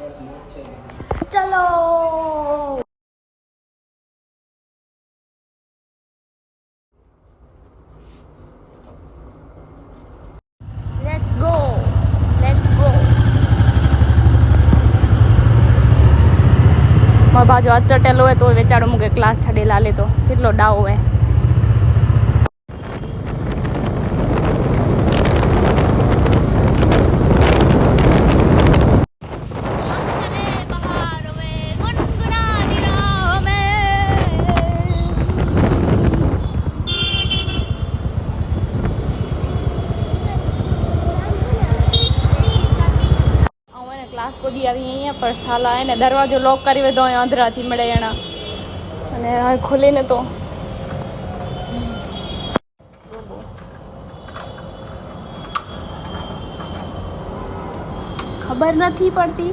ચલો let's go let's go. મારા બાજુ અટટેલો હોય તો વેચાડો મૂકે ક્લાસ છાડેલા લે તો કેટલો ડાવ હોય. ક્લાસ પહોંચી આવી અહીંયા પર સાલા એને દરવાજો લોક કરી દો અહીંયા અંધરાથી મળે એના અને ખોલીને તો ખબર નથી પડતી.